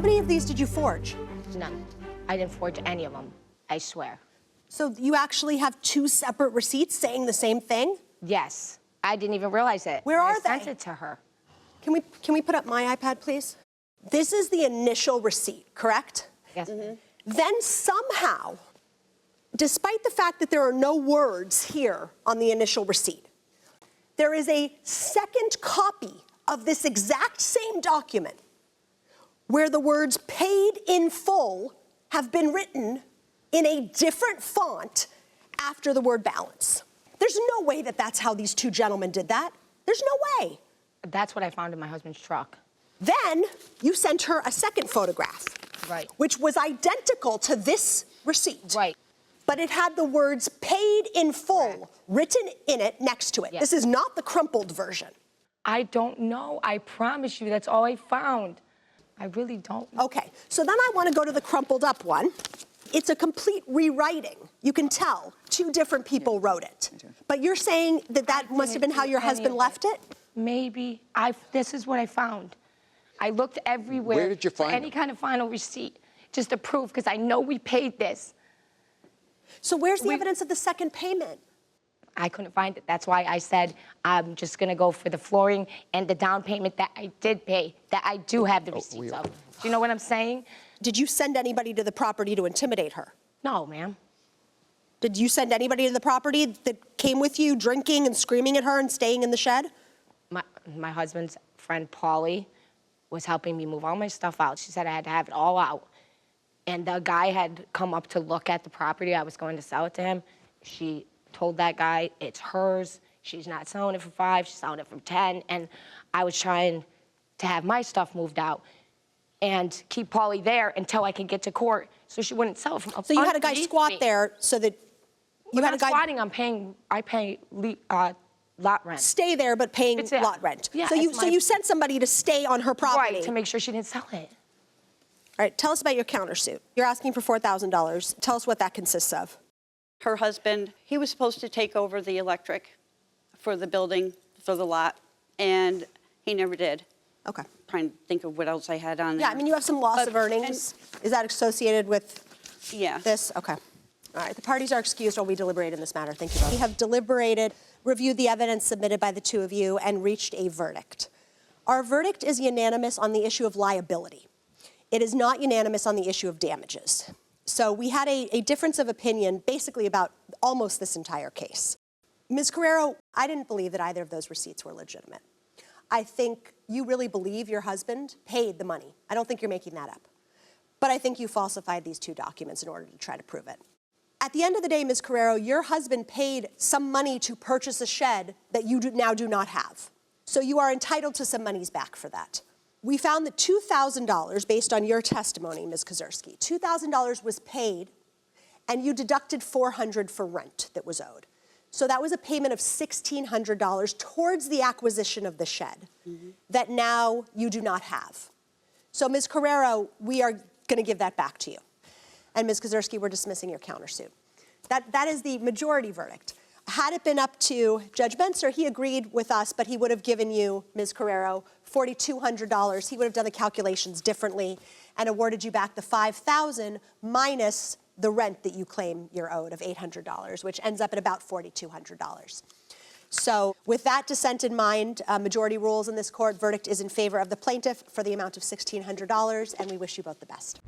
many of these did you forge? None. I didn't forge any of them, I swear. So you actually have two separate receipts saying the same thing? Yes. I didn't even realize it. Where are they? I sent it to her. Can we put up my iPad, please? This is the initial receipt, correct? Yes. Then somehow, despite the fact that there are no words here on the initial receipt, there is a second copy of this exact same document where the words paid in full have been written in a different font after the word balance. There's no way that that's how these two gentlemen did that. There's no way. That's what I found in my husband's truck. Then you sent her a second photograph. Right. Which was identical to this receipt. Right. But it had the words paid in full Correct. written in it next to it. Yes. This is not the crumpled version. I don't know. I promise you, that's all I found. I really don't know. Okay, so then I want to go to the crumpled up one. It's a complete rewriting. You can tell two different people wrote it. But you're saying that that must have been how your husband left it? Maybe. This is what I found. I looked everywhere. Where did you find for any kind of final receipt, just to prove, because I know we paid this. So where's the evidence of the second payment? I couldn't find it. That's why I said I'm just going to go for the flooring and the down payment that I did pay, that I do have the receipts of. Do you know what I'm saying? Did you send anybody to the property to intimidate her? No, ma'am. Did you send anybody to the property that came with you drinking and screaming at her and staying in the shed? My husband's friend, Polly, was helping me move all my stuff out. She said I had to have it all out. And the guy had come up to look at the property. I was going to sell it to him. She told that guy it's hers. She's not selling it for 5, she's selling it for 10. And I was trying to have my stuff moved out and keep Polly there until I could get to court so she wouldn't sell it from So you had a guy squat there so that you had a guy squatting. I pay lot rent. stay there but paying lot rent. Yeah, so you sent somebody to stay on her property. Right, to make sure she didn't sell it. All right, tell us about your countersuit. You're asking for $4,000. Tell us what that consists of. Her husband, he was supposed to take over the electric for the building, for the lot, and he never did. Okay. Trying to think of what else I had on there. Yeah, I mean, you have some loss of earnings. Is that associated with Yeah. this? Okay. All right, the parties are excused while we deliberate in this matter. Thank you both. We have deliberated, reviewed the evidence submitted by the two of you, and reached a verdict. Our verdict is unanimous on the issue of liability. It is not unanimous on the issue of damages. So we had a difference of opinion basically about almost this entire case. Ms. Carrero, I didn't believe that either of those receipts were legitimate. I think you really believe your husband paid the money. I don't think you're making that up. But I think you falsified these two documents in order to try to prove it. At the end of the day, Ms. Carrero, your husband paid some money to purchase a shed that you now do not have. So you are entitled to some monies back for that. We found that $2,000, based on your testimony, Ms. Kozersky, $2,000 was paid, and you deducted $400 for rent that was owed. So that was a payment of $1,600 towards the acquisition of the shed that now you do not have. So, Ms. Carrero, we are going to give that back to you. And Ms. Kozersky, we're dismissing your countersuit. That is the majority verdict. Had it been up to Judge Benser, he agreed with us, but he would have given you, Ms. Carrero, $4,200. He would have done the calculations differently and awarded you back the $5,000 minus the rent that you claim you're owed of $800, which ends up at about $4,200. So with that dissent in mind, majority rules in this court, verdict is in favor of the plaintiff for the amount of $1,600, and we wish you both the best.